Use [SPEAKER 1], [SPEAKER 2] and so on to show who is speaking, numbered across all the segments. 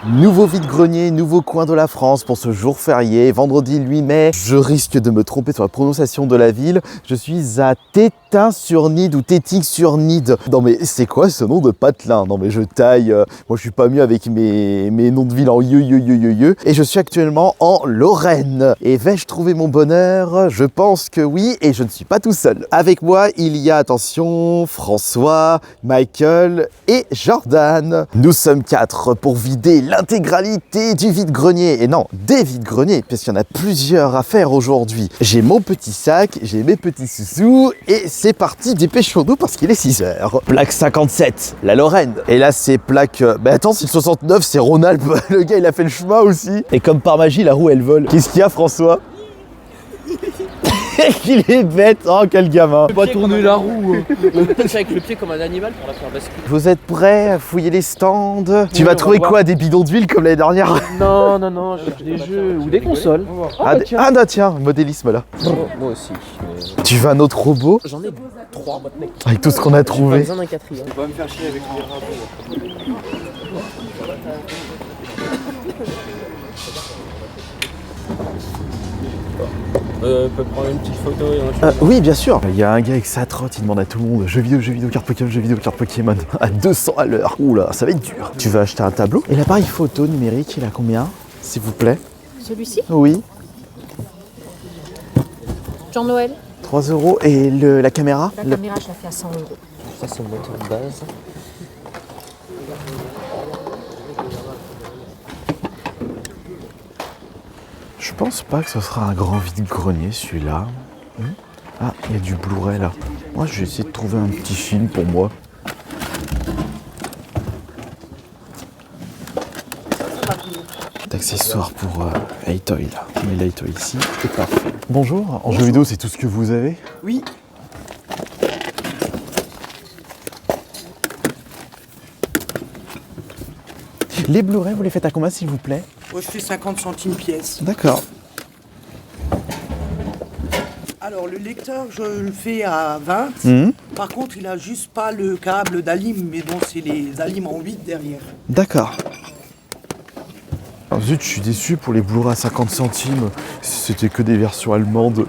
[SPEAKER 1] Nouveau vide-grenier, nouveau coin de la France pour ce jour férié, vendredi 8 mai. Je risque de me tromper sur la prononciation de la ville. Je suis à Tétin-sur-Nide ou Tétix-sur-Nide. Non mais c'est quoi ce nom de patelin? Non mais je taille, moi je suis pas mieux avec mes noms de ville en ye. Et je suis actuellement en Lorraine. Et vais-je trouver mon bonheur? Je pense que oui, et je ne suis pas tout seul. Avec moi, il y a, attention, François, Michael et Jordan. Nous sommes 4 pour vider l'intégralité du vide-grenier. Et non, des vide-greniers, parce qu'il y en a plusieurs à faire aujourd'hui. J'ai mon petit sac, j'ai mes petits sous et c'est parti, dépêchons-nous parce qu'il est 6h. Plaque 57, la Lorraine. Et là, c'est plaque... attends, c'est le 69, c'est Rhône-Alpes. Le gars, il a fait le chemin aussi. Et comme par magie, la roue, elle vole. Qu'est-ce qu'il y a, François? Qu'il est bête, oh quel gamin.
[SPEAKER 2] Pas tourner la roue. Avec le pied comme un animal pour la faire basculer.
[SPEAKER 1] Vous êtes prêts à fouiller les stands? Tu vas trouver quoi? Des bidons d'huile comme l'année dernière?
[SPEAKER 2] Non, je cherche des jeux ou des consoles.
[SPEAKER 1] Tiens, modélisme là.
[SPEAKER 2] Moi aussi.
[SPEAKER 1] Tu veux un autre robot?
[SPEAKER 2] J'en ai 3.
[SPEAKER 1] Avec tout ce qu'on a
[SPEAKER 2] J'ai
[SPEAKER 1] trouvé.
[SPEAKER 2] besoin d'un quatrième.
[SPEAKER 3] Tu vas me faire chier avec les rabots.
[SPEAKER 2] Peut prendre une petite photo et
[SPEAKER 1] Oui, bien sûr. Il y a un gars avec sa trotte, il demande à tout le monde jeux vidéo, carte Pokémon, à 200 à l'heure. Oula, ça va être dur. Tu veux acheter un tableau? Et l'appareil photo numérique, il a combien, s'il vous plaît?
[SPEAKER 4] Celui-ci,
[SPEAKER 1] Oui,
[SPEAKER 4] Jean-Noël.
[SPEAKER 1] 3 €. Et la caméra?
[SPEAKER 4] La caméra, je la fais à 100 €.
[SPEAKER 2] ça c'est le moteur de base.
[SPEAKER 1] Je pense pas que ce sera un grand vide-grenier celui-là. Ah, il y a du Blu-ray là. Moi, je vais essayer de trouver un petit film pour moi. D'accessoires pour Heytoy là. On met l'Heytoy ici et parfait. Bonjour, en jeu vidéo, c'est tout ce que vous avez?
[SPEAKER 3] Oui.
[SPEAKER 1] Les Blu-ray, vous les faites à combien s'il vous plaît?
[SPEAKER 3] Moi, je fais 50 centimes pièce.
[SPEAKER 1] D'accord.
[SPEAKER 3] Alors, le lecteur, je le fais à 20. Par contre, il a juste pas le câble d'alim, mais bon, c'est les alims en 8 derrière.
[SPEAKER 1] D'accord. Ah, zut, je suis déçu pour les Blu-ray à 50 centimes. C'était que des versions allemandes.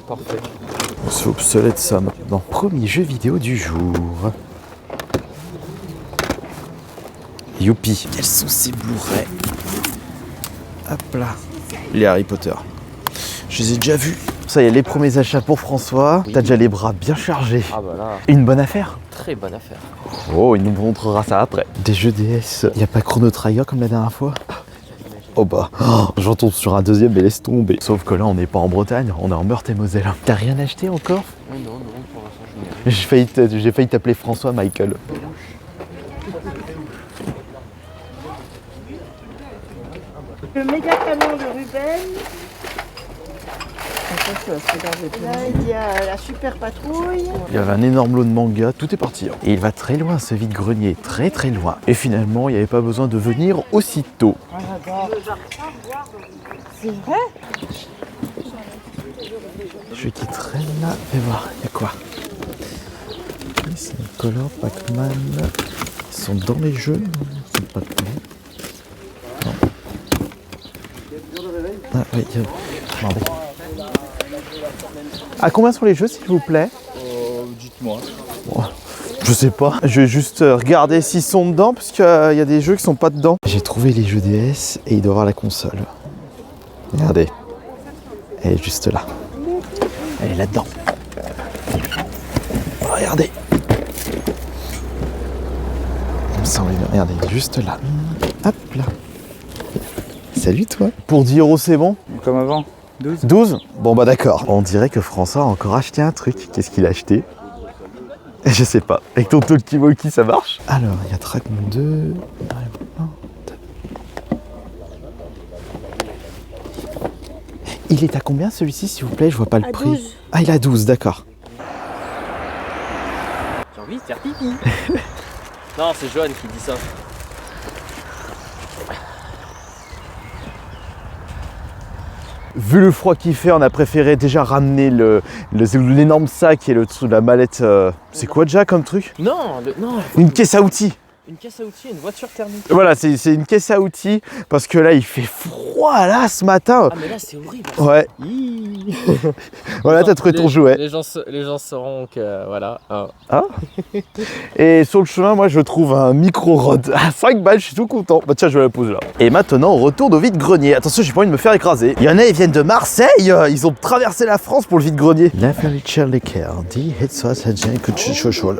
[SPEAKER 2] Parfait.
[SPEAKER 1] C'est obsolète ça maintenant. Premier jeu vidéo du jour. Youpi. Quels sont ces Blu-ray? Hop là. Les Harry Potter. Je les ai déjà vus. Ça y est, les premiers achats pour François. T'as déjà les bras bien chargés.
[SPEAKER 2] Ah bah là,
[SPEAKER 1] Une bonne affaire.
[SPEAKER 2] très bonne affaire.
[SPEAKER 1] Oh, il nous montrera ça après. Des jeux DS. Y a pas Chrono Trigger comme la dernière fois? Oh bah, j'en tombe sur un deuxième mais laisse tomber. Sauf que là, on n'est pas en Bretagne, on est en Meurthe-et-Moselle. T'as rien acheté encore?
[SPEAKER 2] Non, pour l'instant je n'ai
[SPEAKER 1] J'ai failli t'appeler François Michael.
[SPEAKER 5] Le méga canon de Ruben. Là, il y a la super patrouille.
[SPEAKER 1] Il y avait un énorme lot de manga, tout est parti. Et il va très loin ce vide-grenier, très très loin. Et finalement, il n'y avait pas besoin de venir aussitôt.
[SPEAKER 5] C'est vrai?
[SPEAKER 1] Je qui traîne là, fais voir, il y a quoi? C'est Color, Pac-Man. Ils sont dans les jeux, ils sont pas dedans. Non. Ah oui, pardon. À combien sont les jeux s'il vous plaît?
[SPEAKER 3] Dites-moi.
[SPEAKER 1] Oh, je sais pas, je vais juste regarder s'ils sont dedans parce qu'il y a des jeux qui sont pas dedans. J'ai trouvé les jeux DS et il doit y avoir la console. Regardez, elle est juste là. Elle est là-dedans. Regardez. Il me semble bien. Regardez, juste là. Hop là. Salut toi. Pour 10 € c'est bon?
[SPEAKER 3] Comme avant. 12.
[SPEAKER 1] 12? Bon bah d'accord. On dirait que François a encore acheté un truc. Qu'est-ce qu'il a acheté? Je sais pas. Avec ton Tolkimoki ça marche? Alors, il y a Dragon 2. Il est à combien celui-ci s'il vous plaît? Je vois pas le
[SPEAKER 5] À
[SPEAKER 1] prix.
[SPEAKER 5] 12.
[SPEAKER 1] Ah il est à 12, d'accord.
[SPEAKER 2] J'ai envie de faire pipi. Non, c'est Johan qui dit ça.
[SPEAKER 1] vu le froid qu'il fait, on a préféré déjà ramener l'énorme sac et la mallette. C'est quoi déjà comme truc?
[SPEAKER 2] Non,
[SPEAKER 1] Une caisse à outils.
[SPEAKER 2] une caisse à outils, une voiture thermique.
[SPEAKER 1] Voilà, c'est une caisse à outils parce que là il fait froid là ce matin.
[SPEAKER 2] Ah mais là c'est horrible.
[SPEAKER 1] Ouais. Voilà, t'as trouvé ton jouet.
[SPEAKER 2] Les gens sauront que voilà.
[SPEAKER 1] Ah. Et sur le chemin, moi je trouve un micro-rod à 5 balles, je suis tout content. Bah tiens, je vais la poser là. Et maintenant, on retourne au vide-grenier. Attention, j'ai pas envie de me faire écraser. Il y en a, ils viennent de Marseille. Ils ont traversé la France pour le vide-grenier. La furniture Lecker, die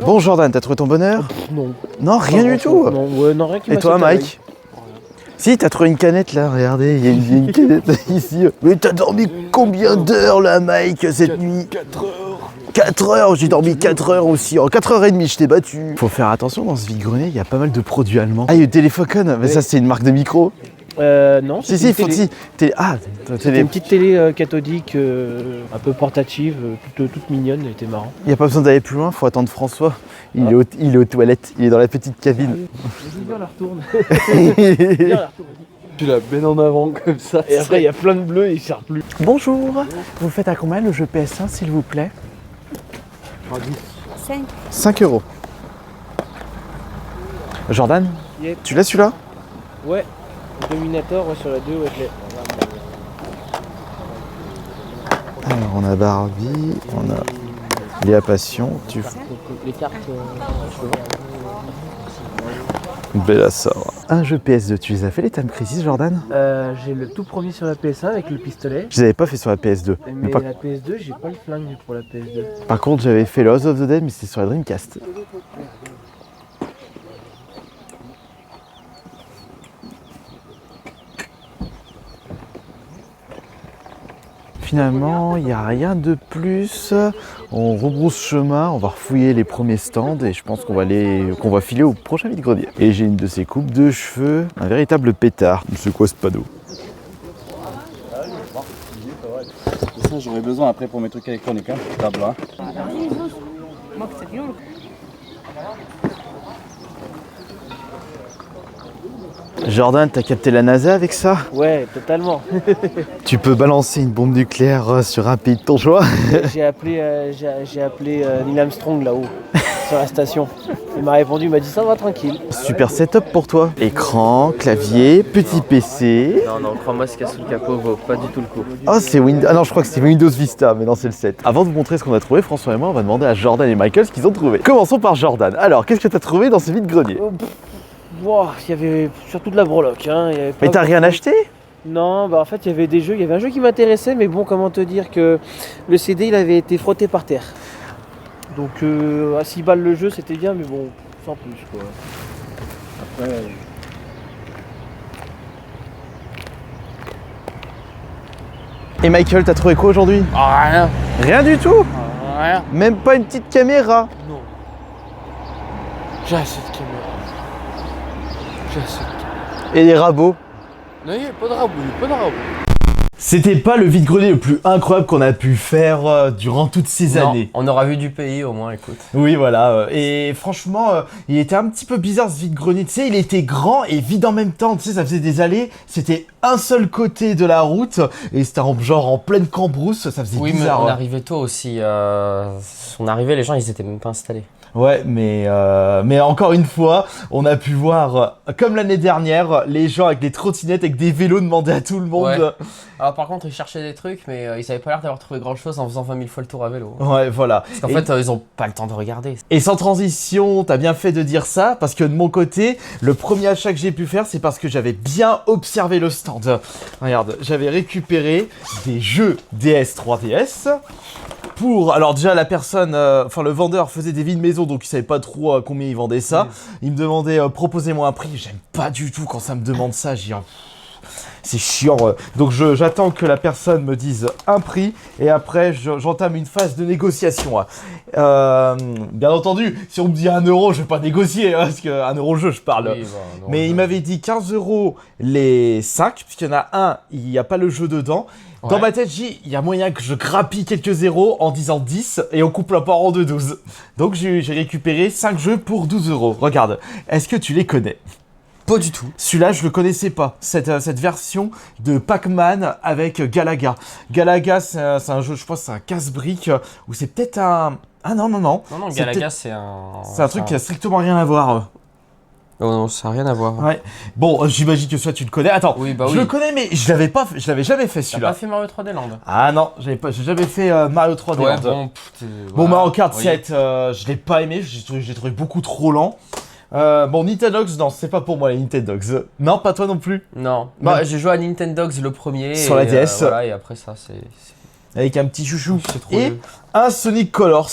[SPEAKER 1] Bon, Jordan, t'as trouvé ton bonheur?
[SPEAKER 2] Non.
[SPEAKER 1] Non, rien du tout.
[SPEAKER 2] Non, ouais, non, rien qui
[SPEAKER 1] Et
[SPEAKER 2] m'a
[SPEAKER 1] toi,
[SPEAKER 2] sauté à l'œil.
[SPEAKER 1] Mike? Si, t'as trouvé une canette là, regardez, il y a une canette ici. Mais t'as dormi combien d'heures là, Mike, cette nuit?
[SPEAKER 2] 4 heures.
[SPEAKER 1] 4 heures, j'ai dormi 4 heures aussi. En 4h30, je t'ai battu. Faut faire attention dans ce vide-grenier, il y a pas mal de produits allemands. Ah, il y a eu Telefoken, mais ça, c'est une marque de micro.
[SPEAKER 2] Non,
[SPEAKER 1] Si,
[SPEAKER 2] c'était
[SPEAKER 1] si,
[SPEAKER 2] une télé.
[SPEAKER 1] télé.
[SPEAKER 2] Une petite télé cathodique, un peu portative, toute mignonne, elle était marrant.
[SPEAKER 1] Il n'y a pas besoin d'aller plus loin, faut attendre François. Il est aux toilettes, il est dans la petite cabine.
[SPEAKER 2] Viens, la retourne. Viens, la retourne. Tu la baies en avant comme ça. Et après, il y a plein de bleus et il sert plus.
[SPEAKER 1] Bonjour, vous faites à combien le jeu PS1 s'il vous plaît? 5 euros. Jordan,
[SPEAKER 2] Yep.
[SPEAKER 1] tu l'as celui-là?
[SPEAKER 2] Ouais, Dominator, ouais, sur la 2, ouais, je l'ai.
[SPEAKER 1] Alors on a Barbie, on a Léa Passion,
[SPEAKER 2] Les cartes,
[SPEAKER 1] Bellassor. Un jeu PS2, tu les as fait les Time Crisis, Jordan?
[SPEAKER 2] j'ai le tout premier sur la PS1 avec le pistolet.
[SPEAKER 1] Je les avais pas fait sur la PS2.
[SPEAKER 2] Mais
[SPEAKER 1] par,
[SPEAKER 2] la PS2, j'ai pas le flingue pour la PS2.
[SPEAKER 1] par contre, j'avais fait Lost of the Dead, mais c'était sur la Dreamcast. Finalement, il n'y a rien de plus. On rebrousse chemin, on va refouiller les premiers stands et je pense qu'on va filer au prochain vide-grenier. Et j'ai une de ces coupes de cheveux, un véritable pétard. C'est quoi ce panneau?
[SPEAKER 6] Ça, j'aurais besoin après pour mes trucs électroniques, hein, table, hein.
[SPEAKER 1] Jordan, t'as capté la NASA avec ça?
[SPEAKER 2] Ouais, totalement.
[SPEAKER 1] Tu peux balancer une bombe nucléaire sur un pays de ton choix?
[SPEAKER 2] J'ai appelé Neil Armstrong là-haut, sur la station. Il m'a répondu, il m'a dit ça va tranquille.
[SPEAKER 1] Super setup pour toi. Écran, clavier, petit PC.
[SPEAKER 2] Non, crois-moi, ce qu'il y a sous le capot vaut pas du tout le coup.
[SPEAKER 1] Oh, c'est Windows. Ah non, je crois que c'est Windows Vista, mais non, c'est le 7. Avant de vous montrer ce qu'on a trouvé, François et moi, on va demander à Jordan et Michael ce qu'ils ont trouvé. Commençons par Jordan. Alors, qu'est-ce que t'as trouvé dans ce vide-grenier?
[SPEAKER 2] Wow, il y avait surtout de la breloque. Hein. Il y avait pas
[SPEAKER 1] Mais t'as rien acheté?
[SPEAKER 2] Non, bah en fait, il y avait des jeux. Il y avait un jeu qui m'intéressait, mais bon, comment te dire que le CD, il avait été frotté par terre. Donc, à 6 balles le jeu, c'était bien, mais bon, sans plus, quoi. Après...
[SPEAKER 1] Et Michael, t'as trouvé quoi aujourd'hui?
[SPEAKER 2] rien.
[SPEAKER 1] Rien du tout?
[SPEAKER 2] Rien.
[SPEAKER 1] Même pas une petite caméra?
[SPEAKER 2] Non. J'ai assez de caméras. J'ai assez de caméras.
[SPEAKER 1] Et les rabots?
[SPEAKER 2] Non, il n'y a pas de rabot,
[SPEAKER 1] C'était pas le vide-grenier le plus incroyable qu'on a pu faire durant toutes ces années.
[SPEAKER 7] On aura vu du pays au moins, écoute.
[SPEAKER 1] Oui, voilà. Et franchement, il était un petit peu bizarre ce vide-grenier. Tu sais, il était grand et vide en même temps. Tu sais, ça faisait des allées. C'était un seul côté de la route et c'était genre en pleine cambrousse. Ça faisait
[SPEAKER 7] Oui,
[SPEAKER 1] bizarre.
[SPEAKER 7] mais on arrivait tôt aussi. On arrivait, les gens, ils étaient même pas installés.
[SPEAKER 1] Ouais, mais encore une fois, on a pu voir, comme l'année dernière, les gens avec des trottinettes, avec des vélos demander à tout le monde.
[SPEAKER 7] Ouais. Alors par contre, ils cherchaient des trucs, mais ils avaient pas l'air d'avoir trouvé grand chose en faisant 20 000 fois le tour à vélo.
[SPEAKER 1] Ouais, voilà.
[SPEAKER 7] Parce qu'en fait, ils ont pas le temps de regarder.
[SPEAKER 1] Et sans transition, t'as bien fait de dire ça, parce que de mon côté, le premier achat que j'ai pu faire, c'est parce que j'avais bien observé le stand. Regarde, j'avais récupéré des jeux DS 3DS. Alors déjà la personne, le vendeur faisait des vides maison, donc il savait pas trop à combien il vendait ça. Il me demandait proposez-moi un prix. J'aime pas du tout quand ça me demande ça. J'ai c'est chiant. Donc j'attends que la personne me dise un prix et après j'entame une phase de négociation. Bien entendu, si on me dit 1 euro, je vais pas négocier parce que 1 euro le jeu, je parle.
[SPEAKER 7] Oui,
[SPEAKER 1] mais il m'avait dit 15 euros les 5, puisqu'il y en a un, il n'y a pas le jeu dedans. Dans ma tête, il y a moyen que je grappille quelques zéros en disant 10 et on coupe la part en 12. Donc j'ai récupéré 5 jeux pour 12 euros. Regarde, est-ce que tu les connais?
[SPEAKER 7] Pas du tout.
[SPEAKER 1] Celui-là, je le connaissais pas. Cette version de Pac-Man avec Galaga. Galaga, c'est un jeu, je pense, c'est un casse-brique ou c'est peut-être un. Ah non, non, non.
[SPEAKER 7] Non, non,
[SPEAKER 1] C'est
[SPEAKER 7] Galaga,
[SPEAKER 1] peut-être-
[SPEAKER 7] c'est un.
[SPEAKER 1] C'est un truc qui a strictement rien à voir.
[SPEAKER 7] Oh non, ça n'a rien à voir.
[SPEAKER 1] Ouais. Bon, j'imagine que soit tu le connais. Attends,
[SPEAKER 7] Oui, bah
[SPEAKER 1] je
[SPEAKER 7] oui.
[SPEAKER 1] le connais, mais je l'avais jamais fait
[SPEAKER 7] T'as
[SPEAKER 1] celui-là.
[SPEAKER 7] pas fait Mario 3D Land?
[SPEAKER 1] Ah non, j'ai jamais fait Mario 3D
[SPEAKER 7] Ouais,
[SPEAKER 1] Land.
[SPEAKER 7] bon,
[SPEAKER 1] Bon,
[SPEAKER 7] voilà.
[SPEAKER 1] Mario Kart
[SPEAKER 7] Oui.
[SPEAKER 1] 7, je l'ai pas aimé, j'ai trouvé beaucoup trop lent. Bon, Nintendogs, non, c'est pas pour moi les Nintendogs. Non, pas toi non plus.
[SPEAKER 7] Non.
[SPEAKER 1] Même-
[SPEAKER 7] Bah, j'ai joué à Nintendogs le premier.
[SPEAKER 1] Sur
[SPEAKER 7] et,
[SPEAKER 1] la DS.
[SPEAKER 7] voilà, et après ça, c'est
[SPEAKER 1] Avec un petit chouchou.
[SPEAKER 7] trop
[SPEAKER 1] Et
[SPEAKER 7] vieux.
[SPEAKER 1] un Sonic Colors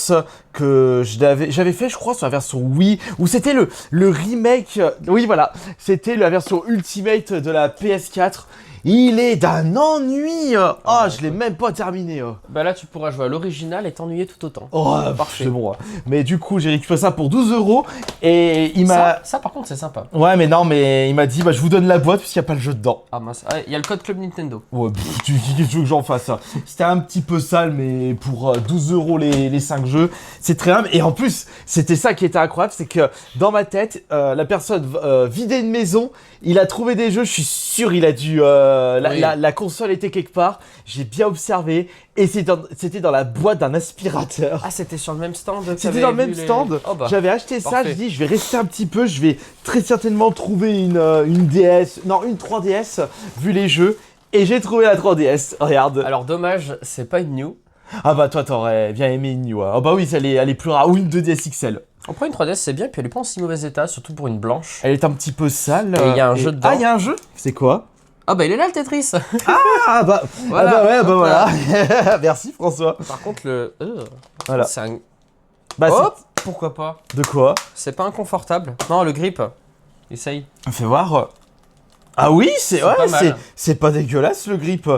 [SPEAKER 1] que j'avais fait, je crois, sur la version Wii, où c'était le remake. Oui, voilà, c'était la version Ultimate de la PS4. Il est d'un ennui. Ah, je l'ai même pas terminé.
[SPEAKER 7] Bah là, tu pourras jouer à l'original et t'ennuyer tout autant.
[SPEAKER 1] Oh,
[SPEAKER 7] Parfait.
[SPEAKER 1] c'est bon. Mais du coup, j'ai récupéré ça pour 12 € et il m'a.
[SPEAKER 7] Ça, par contre, c'est sympa.
[SPEAKER 1] Ouais, mais non, mais il m'a dit, bah, je vous donne la boîte puisqu'il n'y a pas le jeu dedans.
[SPEAKER 7] Ah mince. Ah, il y a le code Club Nintendo.
[SPEAKER 1] Ouais, qu'est-ce que tu veux que j'en fasse ça? C'était un petit peu sale, mais pour 12 € les 5 jeux, c'est très bien. Et en plus, c'était ça qui était incroyable, c'est que dans ma tête, la personne vidait une maison, il a trouvé des jeux, je suis sûr, il a dû...
[SPEAKER 7] Oui.
[SPEAKER 1] la console était quelque part, j'ai bien observé, et c'était dans la boîte d'un aspirateur.
[SPEAKER 7] Ah, c'était sur le même stand que
[SPEAKER 1] C'était
[SPEAKER 7] t'avais
[SPEAKER 1] dans le même
[SPEAKER 7] vu les-
[SPEAKER 1] stand,
[SPEAKER 7] Oh bah.
[SPEAKER 1] j'avais acheté ça,
[SPEAKER 7] parfait.
[SPEAKER 1] je dis je vais rester un petit peu, je vais très certainement trouver une DS, non une 3DS, vu les jeux, et j'ai trouvé la 3DS, regarde.
[SPEAKER 7] Alors, dommage, c'est pas une new.
[SPEAKER 1] Ah bah toi t'aurais bien aimé une New. Ah bah oui, elle est plus rare, ou une 2DS XL.
[SPEAKER 7] On prend une 3DS, c'est bien, puis elle est pas en si mauvais état, surtout pour une blanche.
[SPEAKER 1] Elle est un petit peu sale.
[SPEAKER 7] Et il y a un jeu dedans.
[SPEAKER 1] Ah, il y a un jeu? C'est quoi?
[SPEAKER 7] Ah bah, il est là le Tetris.
[SPEAKER 1] Ah bah,
[SPEAKER 7] Voilà.
[SPEAKER 1] ah bah ouais, bah
[SPEAKER 7] Hop
[SPEAKER 1] voilà. Merci François.
[SPEAKER 7] Par contre, le.
[SPEAKER 1] Voilà.
[SPEAKER 7] C'est un.
[SPEAKER 1] Bah
[SPEAKER 7] Hop, pourquoi pas?
[SPEAKER 1] c'est... De quoi?
[SPEAKER 7] C'est pas inconfortable. Non, le grip. Essaye.
[SPEAKER 1] Fais voir. Ah oui,
[SPEAKER 7] C'est
[SPEAKER 1] ouais,
[SPEAKER 7] pas mal.
[SPEAKER 1] c'est pas dégueulasse le grip.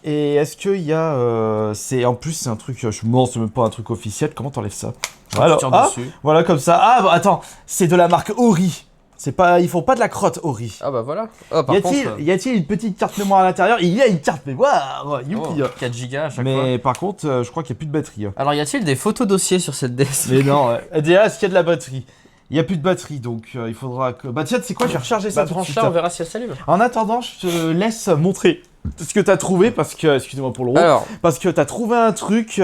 [SPEAKER 1] Et est-ce qu'il y a... c'est en plus c'est un truc... Non, c'est même pas un truc officiel. Comment t'enlèves ça?
[SPEAKER 7] Alors, tu tires
[SPEAKER 1] ah,
[SPEAKER 7] dessus.
[SPEAKER 1] voilà comme ça. Ah bah attends, c'est de la marque Ori. C'est pas... Ils font pas de la crotte Ori.
[SPEAKER 7] Ah bah voilà. Oh, par
[SPEAKER 1] Y
[SPEAKER 7] contre.
[SPEAKER 1] a-t-il une petite carte mémoire à l'intérieur? Il y a une carte mémoire. Youpi.
[SPEAKER 7] 4 Go à chaque fois.
[SPEAKER 1] Mais par contre, je crois qu'il n'y a plus de batterie.
[SPEAKER 7] Alors, y a-t-il des photos dossiers sur cette DS?
[SPEAKER 1] Mais non, déjà, est-ce qu'il y a de la batterie? Il n'y a plus de batterie, donc il faudra que... Bah tiens, tu sais quoi, je vais recharger ça
[SPEAKER 7] Bah,
[SPEAKER 1] tout de
[SPEAKER 7] branche
[SPEAKER 1] suite.
[SPEAKER 7] là, on verra si elle s'allume.
[SPEAKER 1] En attendant, je te laisse montrer ce que tu as trouvé, parce que... Excusez-moi pour le rond.
[SPEAKER 7] Alors,
[SPEAKER 1] Parce que tu as trouvé un truc, il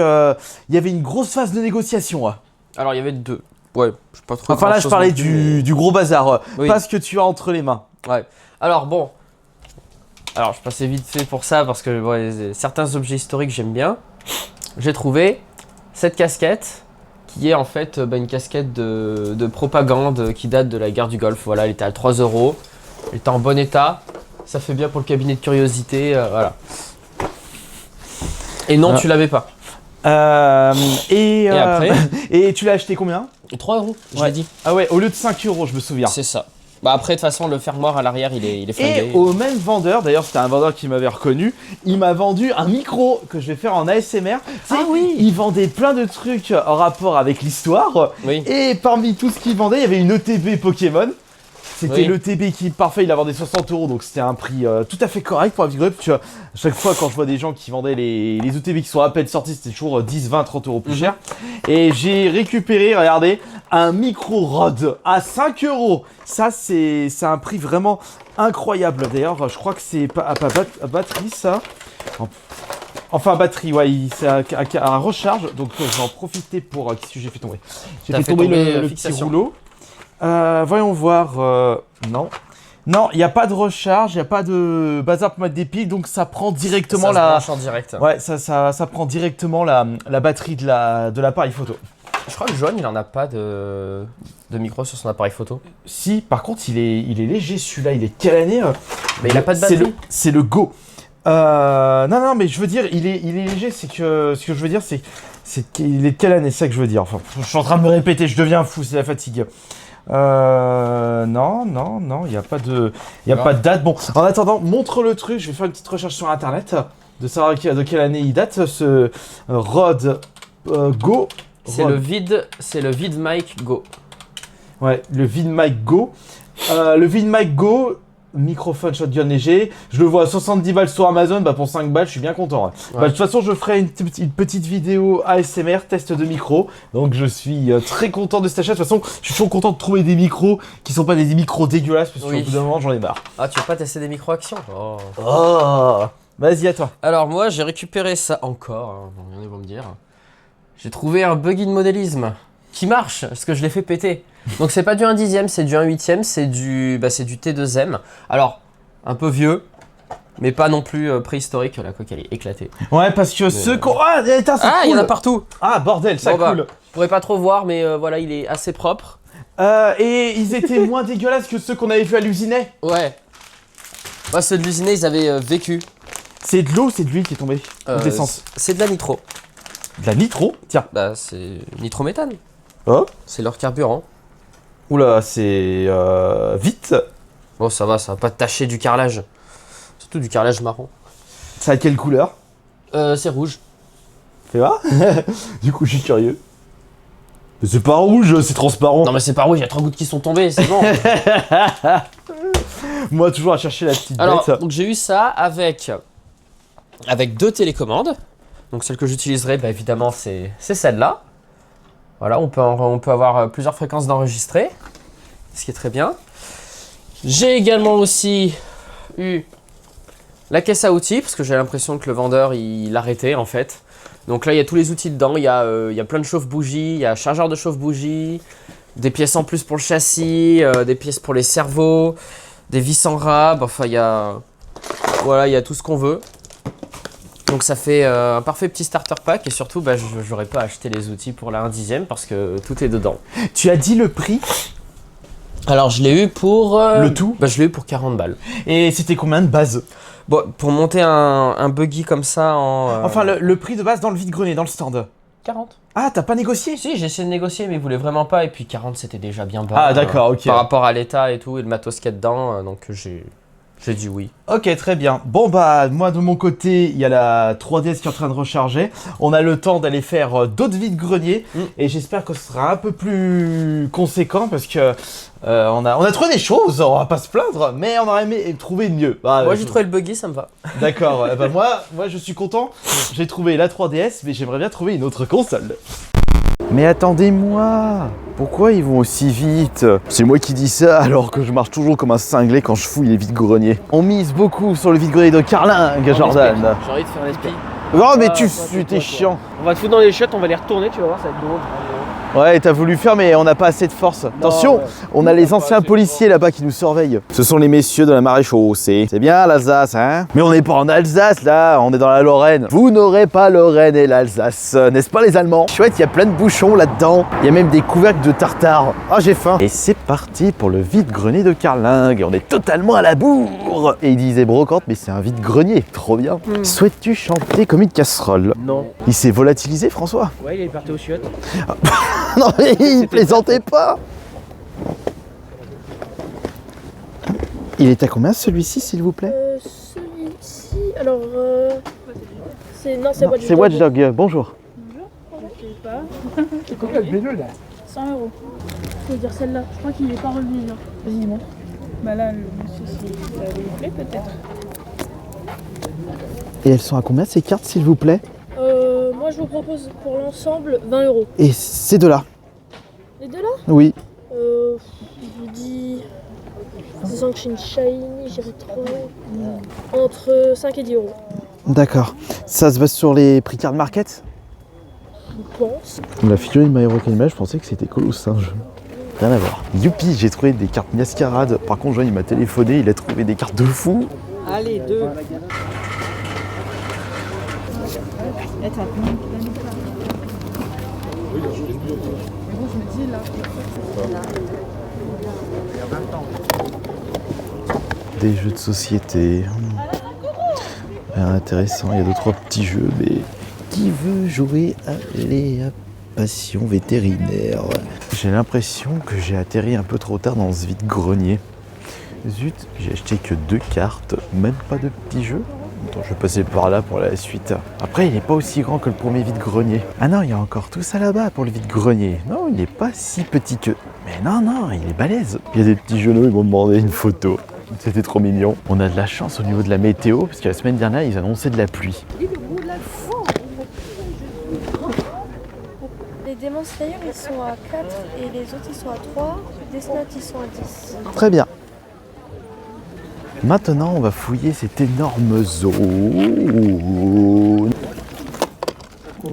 [SPEAKER 1] y avait une grosse phase de négociation.
[SPEAKER 7] il y avait deux. Ouais, je sais pas trop.
[SPEAKER 1] Enfin là, je
[SPEAKER 7] grand-chose
[SPEAKER 1] parlais
[SPEAKER 7] non plus,
[SPEAKER 1] du gros bazar.
[SPEAKER 7] Oui.
[SPEAKER 1] Pas ce que tu as entre les mains.
[SPEAKER 7] mais- Ouais. Alors, bon. Alors, je passais vite fait pour ça parce que certains objets historiques, j'aime bien. J'ai trouvé cette casquette qui est en fait une casquette de propagande qui date de la guerre du Golfe. Voilà, elle était à 3 €. Elle était en bon état. Ça fait bien pour le cabinet de curiosité. Voilà. Et non,
[SPEAKER 1] Ah.
[SPEAKER 7] tu l'avais pas.
[SPEAKER 1] Et
[SPEAKER 7] après
[SPEAKER 1] et tu l'as acheté combien?
[SPEAKER 7] 3 €, je
[SPEAKER 1] Ouais.
[SPEAKER 7] l'ai dit.
[SPEAKER 1] Ah ouais, au lieu de 5 €, je me souviens.
[SPEAKER 7] C'est ça. Bah après, de toute façon, le fermoir à l'arrière, il est flingué.
[SPEAKER 1] Et au même vendeur, d'ailleurs c'était un vendeur qui m'avait reconnu, il m'a vendu un micro que je vais faire en ASMR. Tu sais, il vendait plein de trucs en rapport avec l'histoire.
[SPEAKER 7] Oui.
[SPEAKER 1] Et parmi tout ce qu'il vendait, il y avait une ETB Pokémon. C'était
[SPEAKER 7] Oui.
[SPEAKER 1] l'ETB qui parfait, il a vendu 60 €, donc c'était un prix tout à fait correct pour un petit grip. Tu vois, à chaque fois quand je vois des gens qui vendaient les ETB qui sont à peine sortis, c'était toujours 10, 20, 30 € plus cher. Et j'ai récupéré, regardez, un micro Rode à 5 €. Ça, c'est un prix vraiment incroyable. D'ailleurs, je crois que c'est pas à batterie, ça. Enfin, batterie, ouais, c'est à recharge. Donc, je vais en profiter pour... Qu'est-ce que j'ai fait tomber? J'ai
[SPEAKER 7] T'as
[SPEAKER 1] fait
[SPEAKER 7] fait
[SPEAKER 1] tomber
[SPEAKER 7] tomber,
[SPEAKER 1] le petit
[SPEAKER 7] fixation.
[SPEAKER 1] rouleau. Voyons voir. Non. Non, il n'y a pas de recharge, il n'y a pas de bazar pour mettre des piles, donc ça prend directement
[SPEAKER 7] Ça se
[SPEAKER 1] la...
[SPEAKER 7] branche en direct.
[SPEAKER 1] Ouais, ça prend directement la batterie de l'appareil photo.
[SPEAKER 7] Je crois que Joanne, il en a pas de micro sur son appareil photo.
[SPEAKER 1] Si, par contre, il est léger celui-là, il est quelle année
[SPEAKER 7] Mais il a pas de
[SPEAKER 1] C'est
[SPEAKER 7] batterie.
[SPEAKER 1] c'est le Go. Non, mais je veux dire, il est léger, c'est que... Ce que je veux dire, c'est qu'il est de quelle année, c'est ça que je veux dire. Enfin, je suis en train de me répéter, je deviens fou, c'est la fatigue. Non, il n'y a pas de... Il y a
[SPEAKER 7] Non.
[SPEAKER 1] pas de date. Bon, en attendant, montre le truc, je vais faire une petite recherche sur internet, de savoir de quelle année il date, ce Rode Go.
[SPEAKER 7] C'est
[SPEAKER 1] Rode.
[SPEAKER 7] le VidMic Go.
[SPEAKER 1] Ouais, le VidMic Go. Le VidMic Go, microphone shotgun léger. Je le vois à 70 balles sur Amazon, bah pour 5 balles, je suis bien content. Ouais.
[SPEAKER 7] Ouais.
[SPEAKER 1] Bah, de toute façon, je ferai une petite vidéo ASMR, test de micro. Donc je suis très content de cet achat. De toute façon, je suis toujours content de trouver des micros qui sont pas des micros dégueulasses, parce qu'au
[SPEAKER 7] Oui.
[SPEAKER 1] bout d'un moment, j'en ai marre.
[SPEAKER 7] Ah, tu veux pas tester des micro-actions? Oh.
[SPEAKER 1] Oh, vas-y, à toi.
[SPEAKER 7] Alors moi j'ai récupéré ça encore, hein, regardez vont me dire. J'ai trouvé un buggy de modélisme qui marche, parce que je l'ai fait péter. Donc c'est pas du 1/10, c'est du 1/8, c'est du T2M. Alors, un peu vieux, mais pas non plus préhistorique, la coque elle est éclatée.
[SPEAKER 1] Ouais, parce que ceux qu'on... Ah, putain, c'est
[SPEAKER 7] Ah, il y
[SPEAKER 1] cool.
[SPEAKER 7] en a partout.
[SPEAKER 1] Ah, bordel, ça
[SPEAKER 7] Bon, bah,
[SPEAKER 1] coule.
[SPEAKER 7] vous pourrez pas trop voir, mais voilà, il est assez propre.
[SPEAKER 1] Et ils étaient moins dégueulasses que ceux qu'on avait vus à l'usinet.
[SPEAKER 7] Ouais. Bah ceux de l'usiné, ils avaient vécu.
[SPEAKER 1] C'est de l'eau, c'est de l'huile qui est tombée. Ou de l'essence.
[SPEAKER 7] C'est de la nitro.
[SPEAKER 1] De la nitro. Tiens.
[SPEAKER 7] Bah c'est nitrométhane.
[SPEAKER 1] Oh.
[SPEAKER 7] C'est leur carburant.
[SPEAKER 1] Oula, c'est vite.
[SPEAKER 7] Bon ça va pas tacher du carrelage. Surtout du carrelage marron.
[SPEAKER 1] Ça a quelle couleur?
[SPEAKER 7] C'est rouge.
[SPEAKER 1] Fais voir. Du coup, je suis curieux. Mais c'est pas rouge, c'est transparent.
[SPEAKER 7] Non mais c'est pas rouge, il y a 3 gouttes qui sont tombées, c'est bon.
[SPEAKER 1] Moi, toujours à chercher la petite
[SPEAKER 7] Alors,
[SPEAKER 1] bête.
[SPEAKER 7] donc j'ai eu ça avec 2 télécommandes. Donc celle que j'utiliserai, bah, évidemment, c'est celle-là. Voilà, on peut avoir plusieurs fréquences d'enregistrer, ce qui est très bien. J'ai également aussi eu la caisse à outils, parce que j'ai l'impression que le vendeur, il l'arrêtait en fait. Donc là, il y a tous les outils dedans, il y a plein de chauffe-bougies, il y a chargeur de chauffe-bougie, des pièces en plus pour le châssis, des pièces pour les cerveaux, des vis en rab, enfin il y a tout ce qu'on veut. Donc ça fait un parfait petit starter pack et surtout bah, je n'aurais pas acheté les outils pour la 1/10 parce que tout est dedans.
[SPEAKER 1] Tu as dit le prix?
[SPEAKER 7] Alors je l'ai eu pour...
[SPEAKER 1] Le tout?
[SPEAKER 7] Bah, je l'ai eu pour 40 balles.
[SPEAKER 1] Et c'était combien de base?
[SPEAKER 7] Bon, pour monter un buggy comme ça en...
[SPEAKER 1] Enfin, le prix de base dans le vide-grenier, dans le stand.
[SPEAKER 7] 40.
[SPEAKER 1] Ah, t'as pas négocié?
[SPEAKER 7] Si, j'ai essayé de négocier mais ils voulaient vraiment pas et puis 40 c'était déjà bien bas.
[SPEAKER 1] Ah, d'accord, ok.
[SPEAKER 7] Par rapport à l'état et tout et le matos qu'il y a dedans, donc j'ai dit oui.
[SPEAKER 1] Ok, très bien. Bon bah, moi de mon côté, il y a la 3DS qui est en train de recharger. On a le temps d'aller faire d'autres vide-greniers. Et j'espère que ce sera un peu plus conséquent parce que on a trouvé des choses, on va pas se plaindre, mais on aurait aimé trouver mieux. Bah,
[SPEAKER 7] Moi j'ai trouvé le buggy, ça me va.
[SPEAKER 1] D'accord, bah moi je suis content. J'ai trouvé la 3DS, mais j'aimerais bien trouver une autre console. Mais attendez-moi, pourquoi ils vont aussi vite? C'est moi qui dis ça alors que je marche toujours comme un cinglé quand je fouille les vide-greniers. On mise beaucoup sur le vide-grenier de Carlingue, Jordan.
[SPEAKER 2] J'ai envie de faire un esprit.
[SPEAKER 1] Oh mais
[SPEAKER 2] Ah,
[SPEAKER 1] t'es chiant.
[SPEAKER 2] On va te foutre dans les chiottes, on va les retourner, tu vas voir, ça va être drôle.
[SPEAKER 1] Ouais, t'as voulu faire mais on n'a pas assez de force. Attention,
[SPEAKER 2] ouais.
[SPEAKER 1] on a les anciens policiers là-bas qui nous surveillent. Ce sont les messieurs de la maréchaussée. C'est bien l'Alsace, hein? Mais on n'est pas en Alsace là, on est dans la Lorraine. Vous n'aurez pas Lorraine et l'Alsace, n'est-ce pas les Allemands? Chouette, il y a plein de bouchons là-dedans. Il y a même des couvercles de tartare. Ah, j'ai faim. Et c'est parti pour le vide-grenier de Carlingue. On est totalement à la bourre. Et il disait brocante, mais c'est un vide-grenier. Trop bien. Souhaites-tu chanter comme une casserole?
[SPEAKER 2] Non.
[SPEAKER 1] Il s'est volatilisé, François?
[SPEAKER 2] Ouais, il est parti aux chiottes.
[SPEAKER 1] Non mais il plaisantait pas. Il est à combien celui-ci s'il vous plaît?
[SPEAKER 8] Celui-ci, alors c'est Watch
[SPEAKER 1] C'est Watchdog, bonjour.
[SPEAKER 8] Je sais pas. C'est combien le vélo là? 100 €. Je veux dire celle-là, je crois qu'il est pas revenu là. Vas-y montre. Bah là le monsieur ça lui plaît peut-être.
[SPEAKER 1] Et elles sont à combien ces cartes s'il vous plaît?
[SPEAKER 8] Moi je vous propose pour l'ensemble 20 €.
[SPEAKER 1] Et ces deux-là?
[SPEAKER 8] Les deux là?
[SPEAKER 1] Oui.
[SPEAKER 8] Je vous dis Sunshine Shiny, j'irai 3 entre 5 et 10 €.
[SPEAKER 1] D'accord. Ça se base sur les prix card market?
[SPEAKER 8] Je pense.
[SPEAKER 1] La figurine My Hero Academia, je pensais que c'était Colossinge. Rien à voir. Youpi, j'ai trouvé des cartes Mascarade. Par contre, Jean, il m'a téléphoné, il a trouvé des cartes de fou.
[SPEAKER 5] Allez, 2.
[SPEAKER 1] Des jeux de société. Intéressant, il y a 2-3 petits jeux, mais qui veut jouer à Léa Passion Vétérinaire? J'ai l'impression que j'ai atterri un peu trop tard dans ce vide-grenier. Zut, j'ai acheté que 2 cartes, même pas de petits jeux. Attends, je vais passer par là pour la suite. Après, il n'est pas aussi grand que le premier vide-grenier. Ah non, il y a encore tout ça là-bas pour le vide-grenier. Non, il n'est pas si petit que... Mais non, il est balèze. Il y a des petits genoux, ils m'ont demandé une photo. C'était trop mignon. On a de la chance au niveau de la météo, parce que la semaine dernière, ils annonçaient de la pluie.
[SPEAKER 9] Les Demon Slayer ils sont à 4 et les autres ils sont à 3. Death Note ils sont à 10.
[SPEAKER 1] Très bien. Maintenant, on va fouiller cet énorme zoo.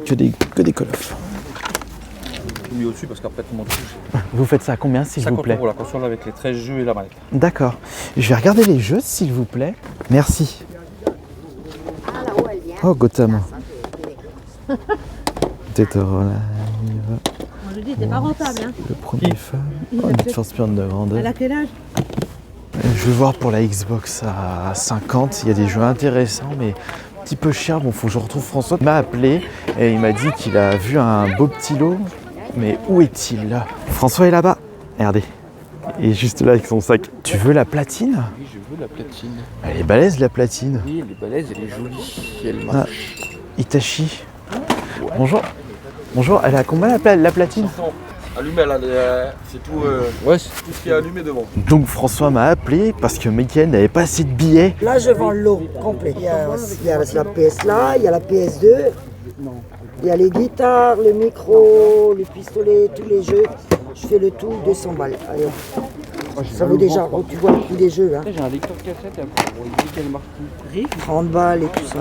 [SPEAKER 1] Que des Call of.
[SPEAKER 6] Mis au-dessus parce qu'après tout le monde touche.
[SPEAKER 1] Vous faites ça à combien, s'il vous plaît?
[SPEAKER 6] 50 € la console avec les 13 jeux et la manette.
[SPEAKER 1] D'accord. Je vais regarder les jeux, s'il vous plaît. Merci. Oh, Gotham. Tetoro Live.
[SPEAKER 5] Je dis, t'es pas rentable, hein.
[SPEAKER 1] Le premier fan. Oh, Need for Speed Underground.
[SPEAKER 5] Elle a quel âge?
[SPEAKER 1] Je vais voir pour la Xbox à 50. Il y a des jeux intéressants, mais un petit peu cher. Bon, faut que je retrouve François. Il m'a appelé et il m'a dit qu'il a vu un beau petit lot. Mais où est-il là? François est là-bas. Regardez. Il est juste là avec son sac. Tu veux la platine?
[SPEAKER 10] Oui, je veux la platine.
[SPEAKER 1] Elle est balèze, la platine.
[SPEAKER 10] Oui, elle est balèze, elle est jolie, elle marche.
[SPEAKER 1] Itachi. Bonjour. Bonjour, elle a combien la platine?
[SPEAKER 6] Allumé, c'est tout,
[SPEAKER 10] Ouais,
[SPEAKER 6] tout ce qui est allumé devant.
[SPEAKER 1] Donc François m'a appelé parce que Mickaël n'avait pas assez de billets.
[SPEAKER 11] Là, je vends l'eau complet. Il y a la PS là, il y a la PS2, il y a les guitares, le micro, les pistolets, tous les jeux. Je fais le tout, 200 balles. Allez, ça vaut déjà, tu vois le prix des jeux. Hein.
[SPEAKER 10] j'ai un lecteur cassette, on dit qu'elle marque tout.
[SPEAKER 11] 30 balles et tout ça.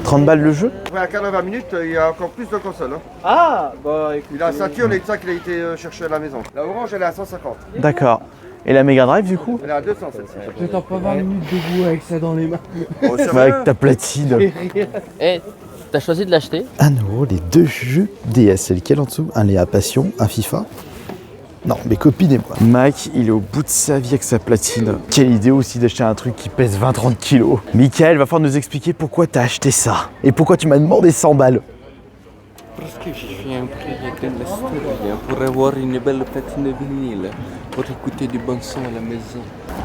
[SPEAKER 1] 30 balles le jeu?
[SPEAKER 12] Ouais, à 80 minutes, il y a encore plus de consoles. Hein.
[SPEAKER 2] Ah, bah écoute.
[SPEAKER 12] Il a Saturn et ça qu'il a été chercher à la maison. La orange, elle est à 150.
[SPEAKER 1] D'accord. Et la Mega Drive du coup?
[SPEAKER 12] Elle est à 200 celle-ci.
[SPEAKER 10] J'attends pas 20 minutes debout avec ça dans les mains.
[SPEAKER 12] Oh, ça
[SPEAKER 1] Ouais, avec ta platine.
[SPEAKER 7] Eh, t'as choisi de l'acheter?
[SPEAKER 1] 1 euro les deux jeux DS. C'est lequel en dessous? Un Léa Passion, un FIFA? Non, mais copinez-moi. Mac, il est au bout de sa vie avec sa platine. Quelle idée aussi d'acheter un truc qui pèse 20-30 kilos. Mickaël, va falloir nous expliquer pourquoi t'as acheté ça. Et pourquoi tu m'as demandé 100 balles.
[SPEAKER 10] Parce que je suis un propriétaire de la story, pour avoir une belle platine vinyle, pour écouter du bon son à la maison.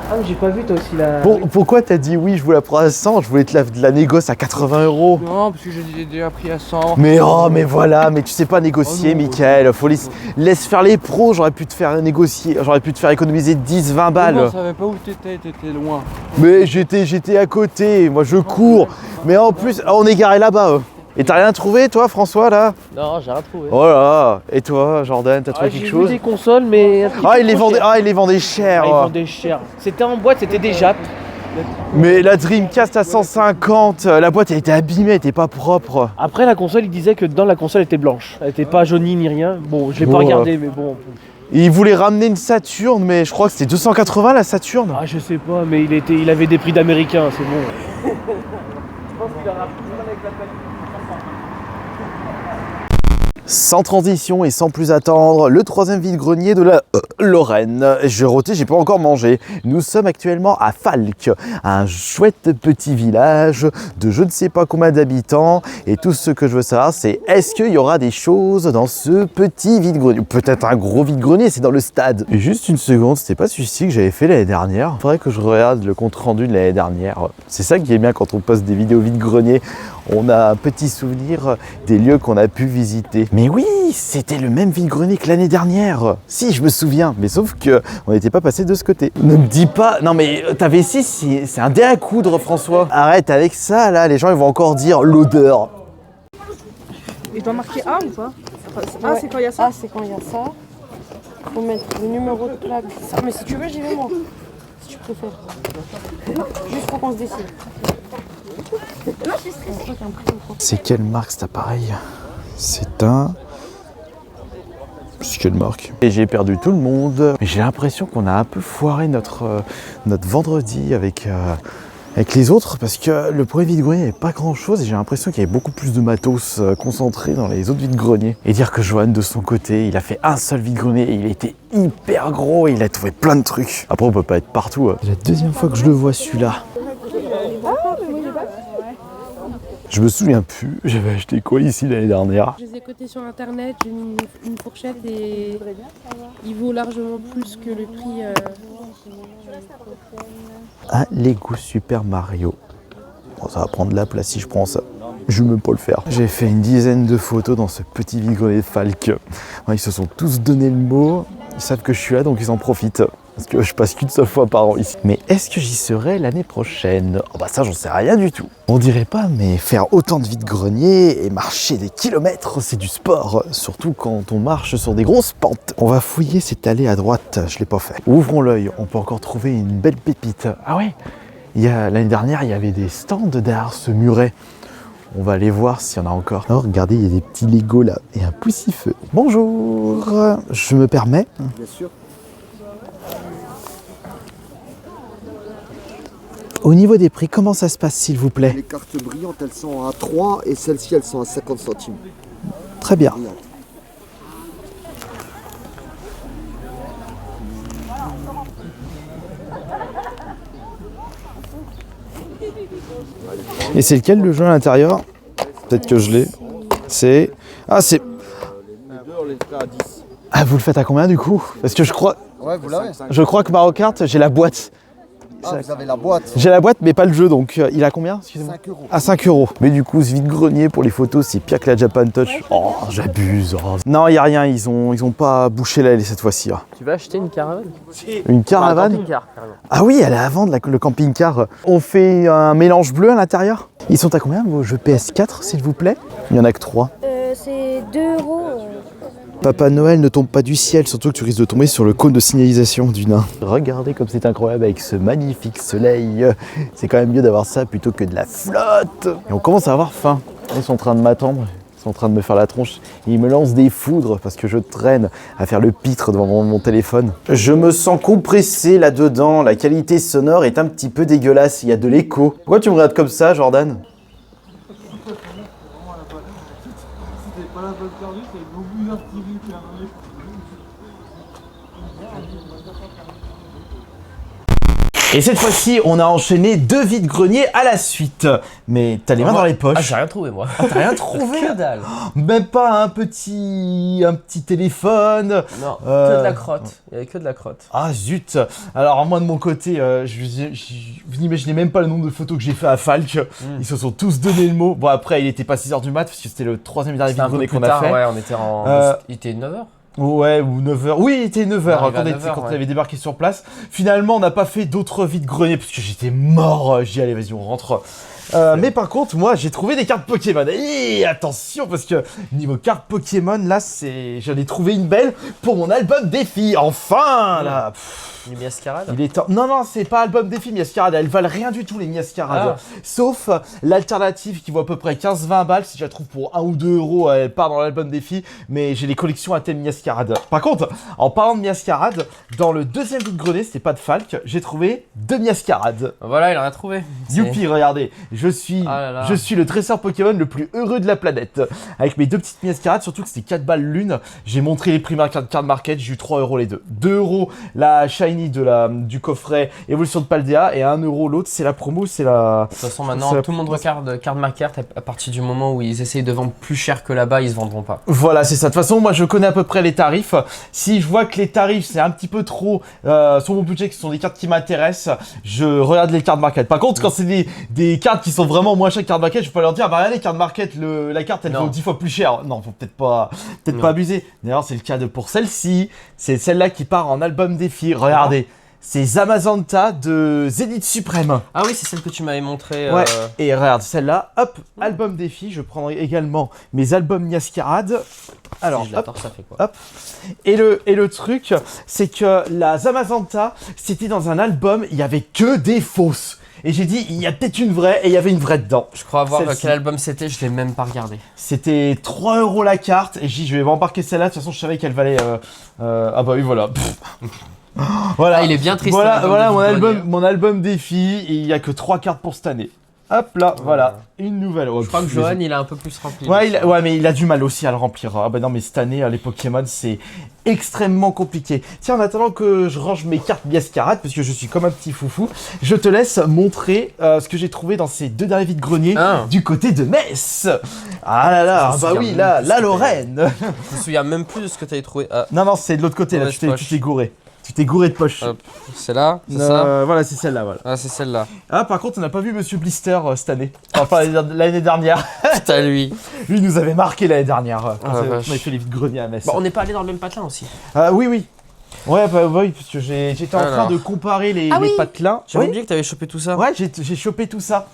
[SPEAKER 2] Ah, mais j'ai pas vu toi aussi la.
[SPEAKER 1] Pourquoi t'as dit oui, je voulais la prendre à 100, je voulais te la négoce à 80 €.
[SPEAKER 10] Non, parce que je l'ai déjà pris à 100.
[SPEAKER 1] Mais oh, mais voilà, mais tu sais pas négocier, Mickaël. Faut laisse faire les pros, j'aurais pu te faire négocier, j'aurais pu te faire économiser 10-20 balles.
[SPEAKER 10] Non, je savais pas où t'étais loin.
[SPEAKER 1] Mais j'étais à côté, moi je cours. Mais en plus, on est garé là-bas. Et t'as rien trouvé, toi, François, là?
[SPEAKER 7] Non, j'ai rien trouvé.
[SPEAKER 1] Oh là là. Et toi, Jordan, t'as trouvé quelque
[SPEAKER 2] J'ai
[SPEAKER 1] chose?
[SPEAKER 2] vu des consoles, mais.
[SPEAKER 1] Ah, il les vendait cher.
[SPEAKER 2] Ah, ils vendaient cher. C'était en boîte, c'était des jappes.
[SPEAKER 1] Mais la Dreamcast à 150, la boîte elle était abîmée, elle était pas propre.
[SPEAKER 2] Après, la console, il disait que dans la console, elle était blanche. Elle était pas jaunie ni rien. Bon, je l'ai pas regardé, mais bon.
[SPEAKER 1] Il voulait ramener une Saturn, mais je crois que c'était 280 la Saturn.
[SPEAKER 2] Ah, je sais pas, mais il avait des prix d'américain, c'est bon. Je pense qu'il aura plus mal avec la peine.
[SPEAKER 1] Sans transition et sans plus attendre, le troisième vide-grenier de la Lorraine. J'ai pas encore mangé. Nous sommes actuellement à Falck, un chouette petit village de je ne sais pas combien d'habitants. Et tout ce que je veux savoir, c'est est-ce qu'il y aura des choses dans ce petit vide-grenier? Peut-être un gros vide-grenier, c'est dans le stade. Et juste une seconde, c'était pas celui-ci que j'avais fait l'année dernière. Il faudrait que je regarde le compte-rendu de l'année dernière. C'est ça qui est bien quand on poste des vidéos vide-grenier. On a un petit souvenir des lieux qu'on a pu visiter. Mais oui, c'était le même vide-grenier que l'année dernière. Si, je me souviens, mais sauf que on n'était pas passé de ce côté. Ne me dis pas... Non mais ta V6, c'est un dé à coudre, François. Arrête avec ça, là, les gens ils vont encore dire l'odeur.
[SPEAKER 8] Il doit marquer A ou pas? Ah, c'est quand il y a ça?
[SPEAKER 9] Ah, c'est quand il y a ça. Faut mettre le numéro de plaque. Ça, mais si tu veux, j'y vais moi. Si tu préfères. Juste pour qu'on se décide.
[SPEAKER 1] C'est quelle marque cet appareil? C'est un... C'est quelle marque? Et j'ai perdu tout le monde. Mais j'ai l'impression qu'on a un peu foiré notre vendredi avec les autres parce que le premier vide-grenier n'avait pas grand chose et j'ai l'impression qu'il y avait beaucoup plus de matos concentrés dans les autres vide-greniers. Et dire que Johan de son côté, il a fait un seul vide-grenier et il était hyper gros et il a trouvé plein de trucs. Après on peut pas être partout. C'est la deuxième fois que je le vois celui-là. Je me souviens plus, j'avais acheté quoi ici l'année dernière?
[SPEAKER 9] Je les ai cotés sur internet, j'ai mis une fourchette et il vaut largement plus que le prix.
[SPEAKER 1] Un Lego Super Mario. Bon, ça va prendre de la place si je prends ça. Je vais même pas le faire. J'ai fait une dizaine de photos dans ce petit vide-grenier de Falck. Ils se sont tous donné le mot, ils savent que je suis là donc ils en profitent. Parce que je passe qu'une seule fois par an ici. Mais est-ce que j'y serai l'année prochaine? Oh bah ça, j'en sais rien du tout. On dirait pas, mais faire autant de vide-grenier et marcher des kilomètres, c'est du sport. Surtout quand on marche sur des grosses pentes. On va fouiller cette allée à droite, je l'ai pas fait. Ouvrons l'œil, on peut encore trouver une belle pépite. Ah ouais, l'année dernière, il y avait des stands derrière ce muret. On va aller voir s'il y en a encore. Oh, regardez, il y a des petits Lego là et un poussifeu. Bonjour, je me permets.
[SPEAKER 12] Bien sûr.
[SPEAKER 1] Au niveau des prix, comment ça se passe s'il vous plaît?
[SPEAKER 12] Les cartes brillantes, elles sont à 3 et celles-ci, elles sont à 50 centimes.
[SPEAKER 1] Très bien.
[SPEAKER 12] Brillantes.
[SPEAKER 1] Et c'est lequel le jeu à l'intérieur? Peut-être que je l'ai. C'est... Ah, c'est...
[SPEAKER 12] Les deux, on les fait à 10.
[SPEAKER 1] Ah, vous le faites à combien du coup? Parce que je crois...
[SPEAKER 12] Ouais, vous l'avez.
[SPEAKER 1] Je crois que Mario Kart, j'ai la boîte.
[SPEAKER 12] Ah, vous avez la boîte.
[SPEAKER 1] J'ai la boîte, mais pas le jeu, donc il a combien? Excusez-moi.
[SPEAKER 12] 5 euros.
[SPEAKER 1] À 5 euros. Mais du coup, ce vide-grenier pour les photos, c'est pire que la Japan Touch. Oh, j'abuse. Oh. Non, il n'y a rien, ils ont pas bouché l'aile cette fois-ci. Là.
[SPEAKER 7] Tu vas acheter une caravane?
[SPEAKER 1] Une caravane?
[SPEAKER 7] Un camping-car, carrément.
[SPEAKER 1] Ah oui, elle est à vendre, le camping-car. On fait un mélange bleu à l'intérieur. Ils sont à combien vos jeux PS4, s'il vous plaît? Il n'y en a que 3.
[SPEAKER 9] C'est 2 euros.
[SPEAKER 1] Papa Noël ne tombe pas du ciel, surtout que tu risques de tomber sur le cône de signalisation du nain. Regardez comme c'est incroyable avec ce magnifique soleil. C'est quand même mieux d'avoir ça plutôt que de la flotte. Et on commence à avoir faim. Ils sont en train de m'attendre, ils sont en train de me faire la tronche. Ils me lancent des foudres parce que je traîne à faire le pitre devant mon téléphone. Je me sens compressé là-dedans, la qualité sonore est un petit peu dégueulasse, il y a de l'écho. Pourquoi tu me regardes comme ça, Jordan? Et cette fois-ci, on a enchaîné 2 vides-greniers à la suite. Mais t'as les mains dans les poches.
[SPEAKER 7] Ah, j'ai rien trouvé, moi.
[SPEAKER 1] Ah, t'as rien trouvé?
[SPEAKER 7] Que dalle.
[SPEAKER 1] Même pas un petit téléphone.
[SPEAKER 7] Non, que de la crotte. Il y avait que de la crotte.
[SPEAKER 1] Ah zut. Alors moi de mon côté, vous n'imaginez même pas le nombre de photos que j'ai fait à Falk. Ils se sont tous donné le mot. Bon après, il était pas 6h du mat parce que c'était le 3e dernier vide-grenier qu'on a fait.
[SPEAKER 7] Ouais, on était en... Il était 9h.
[SPEAKER 1] Ouais, ou 9h. Oui, il était 9h quand on avait débarqué sur place. Finalement, on n'a pas fait d'autres vides-greniers parce que j'étais mort. J'ai dit, allez, vas-y, on rentre. Mais par contre, moi, j'ai trouvé des cartes Pokémon. Et attention, parce que niveau cartes Pokémon, là, j'en ai trouvé une belle pour mon album défi. Enfin, là.
[SPEAKER 7] Les Miascarades?
[SPEAKER 1] Il est temps. Non, c'est pas album défi Miascarade. Elles valent rien du tout, les Miascarades. Sauf l'alternative qui vaut à peu près 15-20 balles. Si je la trouve pour 1 ou 2 euros, elle part dans l'album défi. Mais j'ai les collections à thème Miascarade. Par contre, en parlant de Miascarade, dans le 2e vide-grenier, c'était pas de Falk, j'ai trouvé 2 Miascarades.
[SPEAKER 7] Voilà, il en a trouvé.
[SPEAKER 1] Youpi, regardez. Je suis le dresseur Pokémon le plus heureux de la planète. Avec mes 2 petites Miascarades, surtout que c'était 4 balles l'une. J'ai montré les prix Card Market, j'ai eu 3 euros les deux. 2 euros la Shiny du coffret Évolution de Paldea et 1 euro l'autre, c'est la promo, c'est la...
[SPEAKER 7] De toute façon, maintenant, tout le monde regarde Card Market à partir du moment où ils essayent de vendre plus cher que là-bas, ils se vendront pas.
[SPEAKER 1] Voilà, c'est ça. De toute façon, moi, je connais à peu près les tarifs. Si je vois que les tarifs, c'est un petit peu trop sur mon budget, que ce sont des cartes qui m'intéressent, je regarde les Card Market. Par contre, quand c'est des cartes qui sont vraiment moins chères que Card Market, je peux leur dire, bah regardez, Card Market, la carte, elle vaut 10 fois plus cher. Non, faut peut-être pas abuser. D'ailleurs, c'est le cas pour celle-ci. C'est celle-là qui part en album défi. Regardez. C'est Zamazenta de Zénith Suprême.
[SPEAKER 7] Ah oui, c'est celle que tu m'avais montré.
[SPEAKER 1] Ouais, et regarde, celle-là, hop, album défi. Je prendrai également mes albums Miascarade. Alors,
[SPEAKER 7] si je hop, ça fait quoi?
[SPEAKER 1] Hop. Et le truc, c'est que la Zamazenta, c'était dans un album, il y avait que des fausses. Et j'ai dit, il y a peut-être une vraie, et il y avait une vraie dedans.
[SPEAKER 7] Je crois voir quel album c'était, je l'ai même pas regardé.
[SPEAKER 1] C'était 3 euros la carte, et j'ai dit, je vais m'embarquer celle-là, de toute façon, je savais qu'elle valait... Ah bah oui, voilà. Voilà,
[SPEAKER 7] il est bien triste.
[SPEAKER 1] Voilà mon album défi, et il n'y a que 3 cartes pour cette année. Hop là, voilà, une nouvelle.
[SPEAKER 7] Je crois que Johan, il a un peu plus rempli.
[SPEAKER 1] Ouais, mais il a du mal aussi à le remplir. Ah bah non, mais cette année, les Pokémon, c'est extrêmement compliqué. Tiens, en attendant que je range mes cartes Miascarade, parce que je suis comme un petit foufou, je te laisse montrer ce que j'ai trouvé dans ces 2 derniers vides-greniers du côté de Metz. Ah là là, bah oui, là, la Lorraine.
[SPEAKER 7] Je me souviens même plus de ce que tu avais trouvé.
[SPEAKER 1] Non, c'est de l'autre côté, là, tu t'es gouré. Tu t'es gouré de poche.
[SPEAKER 7] C'est là, c'est ça.
[SPEAKER 1] Voilà, c'est celle-là, voilà.
[SPEAKER 7] Ah, c'est celle-là.
[SPEAKER 1] Ah, par contre, on n'a pas vu Monsieur Blister cette année. Enfin, l'année dernière.
[SPEAKER 7] Putain, lui.
[SPEAKER 1] Lui, nous avait marqué l'année dernière. Quand on avait fait les vides-greniers à Metz.
[SPEAKER 7] Bon, on n'est pas allé dans le même patelin aussi.
[SPEAKER 1] Oui. Ouais, bah oui, parce que j'étais en train de comparer les patelins.
[SPEAKER 7] J'avais oublié que t'avais chopé tout ça.
[SPEAKER 1] Ouais, j'ai chopé tout ça.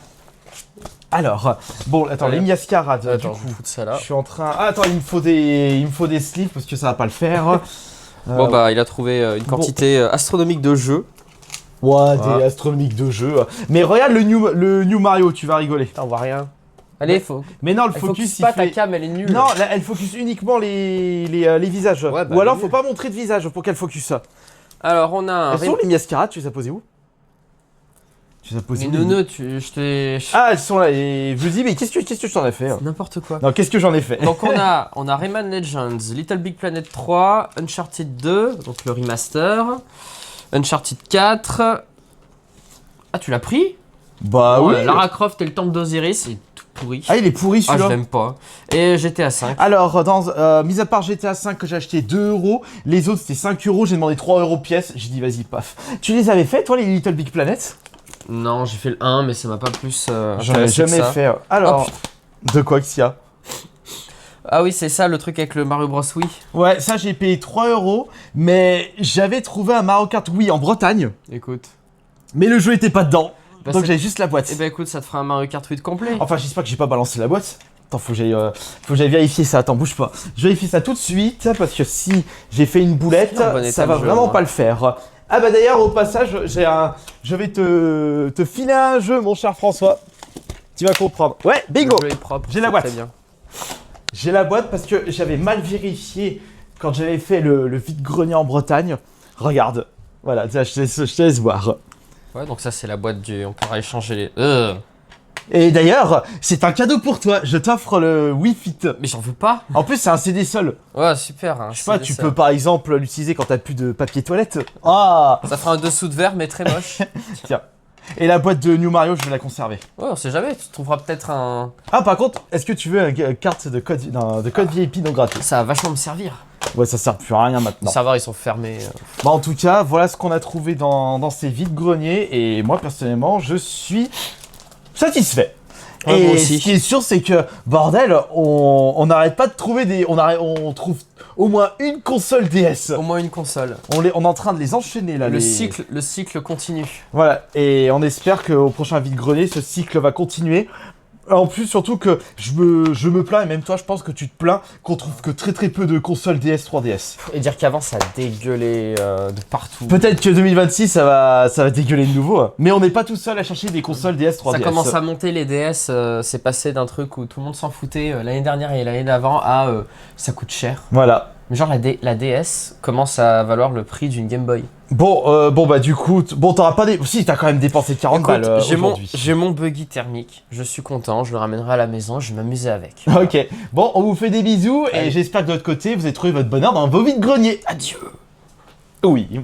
[SPEAKER 1] Alors, bon, attends, les mascarades.
[SPEAKER 7] Attends, je vais foutre ça là.
[SPEAKER 1] Je suis en train. Ah, attends, il me faut des sleeves parce que ça va pas le faire.
[SPEAKER 7] Bon, bah, il a trouvé une quantité astronomique de jeux.
[SPEAKER 1] Ouais, des astronomiques de jeux. Mais regarde le New Mario, tu vas rigoler.
[SPEAKER 7] Putain, on voit rien. Allez, faut.
[SPEAKER 1] Mais non, le focus,
[SPEAKER 7] pas ta cam, elle est nulle.
[SPEAKER 1] Non, là, elle focus uniquement les visages.
[SPEAKER 7] Ouais, bah,
[SPEAKER 1] ou alors, faut pas montrer de visage pour qu'elle focus.
[SPEAKER 7] Alors, on a un.
[SPEAKER 1] Elles sont les mascarades, tu les as posées où? Tu les as posées où?
[SPEAKER 7] Mais neuneux, je t'ai.
[SPEAKER 1] Ah, elles sont là. Et je me dis, mais qu'est-ce que je t'en ai fait?
[SPEAKER 7] N'importe quoi.
[SPEAKER 1] Non, qu'est-ce que j'en ai fait?
[SPEAKER 7] Donc, on a Rayman Legends, Little Big Planet 3, Uncharted 2, donc le remaster, Uncharted 4. Ah, tu l'as pris?
[SPEAKER 1] Bah oui.
[SPEAKER 7] Lara Croft et le temple d'Osiris, c'est tout pourri.
[SPEAKER 1] Ah, il est pourri
[SPEAKER 7] Ah,
[SPEAKER 1] celui-là.
[SPEAKER 7] je l'aime pas. Et GTA 5.
[SPEAKER 1] Alors, mis à part GTA 5 que j'ai acheté 2 €, les autres c'était 5 €, j'ai demandé 3 € pièce, j'ai dit vas-y, paf. Tu les avais fait toi, les Little Big Planet?
[SPEAKER 7] Non, j'ai fait le 1, mais ça m'a pas plus.
[SPEAKER 1] J'en ai jamais fait. Alors, de quoi qu'il y a?
[SPEAKER 7] Ah oui, c'est ça le truc avec le Mario Bros. Wii.
[SPEAKER 1] Ouais, ça j'ai payé 3 €, mais j'avais trouvé un Mario Kart Wii en Bretagne.
[SPEAKER 7] Écoute.
[SPEAKER 1] Mais le jeu était pas dedans.
[SPEAKER 7] Bah,
[SPEAKER 1] donc j'avais juste la boîte.
[SPEAKER 7] Eh ben écoute, ça te fera un Mario Kart 8 complet.
[SPEAKER 1] Enfin, j'espère que j'ai pas balancé la boîte. Attends, faut que j'aille vérifier ça. Attends, bouge pas. Je vérifie ça tout de suite parce que si j'ai fait une boulette, ça va vraiment pas le faire. Ah bah d'ailleurs, au passage, je vais te filer un jeu, mon cher François. Tu vas comprendre. Ouais, bingo. J'ai la boîte. J'ai la boîte parce que j'avais mal vérifié quand j'avais fait le vide-grenier en Bretagne. Regarde. Voilà, je te laisse voir.
[SPEAKER 7] Ouais, donc ça c'est la boîte du... On pourra échanger les...
[SPEAKER 1] Et d'ailleurs, c'est un cadeau pour toi. Je t'offre le Wii Fit.
[SPEAKER 7] Mais j'en veux pas.
[SPEAKER 1] En plus, c'est un CD seul.
[SPEAKER 7] Ouais, super. Hein,
[SPEAKER 1] je sais pas, tu peux par exemple l'utiliser quand t'as plus de papier toilette. Ah.
[SPEAKER 7] Ça fera un dessous de verre, mais très moche.
[SPEAKER 1] Tiens. Et la boîte de New Mario, je vais la conserver.
[SPEAKER 7] Ouais, on sait jamais. Tu trouveras peut-être un...
[SPEAKER 1] Ah, par contre, est-ce que tu veux une carte de code VIP non gratuit?
[SPEAKER 7] Ça va vachement me servir.
[SPEAKER 1] Ouais, ça sert plus à rien maintenant.
[SPEAKER 7] Les serveurs, ils sont fermés.
[SPEAKER 1] Bah, en tout cas, voilà ce qu'on a trouvé dans ces vides-greniers. Et moi, personnellement, je suis satisfait.
[SPEAKER 7] Ouais,
[SPEAKER 1] et
[SPEAKER 7] moi aussi.
[SPEAKER 1] ce qui est sûr, c'est que, bordel, on n'arrête pas de trouver des... On trouve au moins une console DS.
[SPEAKER 7] Au moins une console.
[SPEAKER 1] On est en train de les enchaîner, là.
[SPEAKER 7] Le cycle continue.
[SPEAKER 1] Voilà, et on espère qu'au prochain vide-grenier, ce cycle va continuer. En plus, surtout que je me plains, et même toi, je pense que tu te plains, qu'on trouve que très peu de consoles DS 3DS.
[SPEAKER 7] Et dire qu'avant, ça dégueulait de partout.
[SPEAKER 1] Peut-être que 2026, ça va dégueuler de nouveau. Mais on n'est pas tout seul à chercher des consoles DS 3DS.
[SPEAKER 7] Ça commence à monter, les DS. C'est passé d'un truc où tout le monde s'en foutait l'année dernière et l'année d'avant à ça coûte cher.
[SPEAKER 1] Voilà.
[SPEAKER 7] Mais genre, la DS commence à valoir le prix d'une Game Boy.
[SPEAKER 1] Bon, bah du coup, t'auras pas Si, t'as quand même dépensé 40 balles aujourd'hui.
[SPEAKER 7] J'ai mon buggy thermique, je suis content, je le ramènerai à la maison, je vais m'amuser avec.
[SPEAKER 1] Ok, bon, on vous fait des bisous et j'espère que de l'autre côté, vous avez trouvé votre bonheur dans vos vides-greniers.
[SPEAKER 7] Adieu.
[SPEAKER 1] Oui.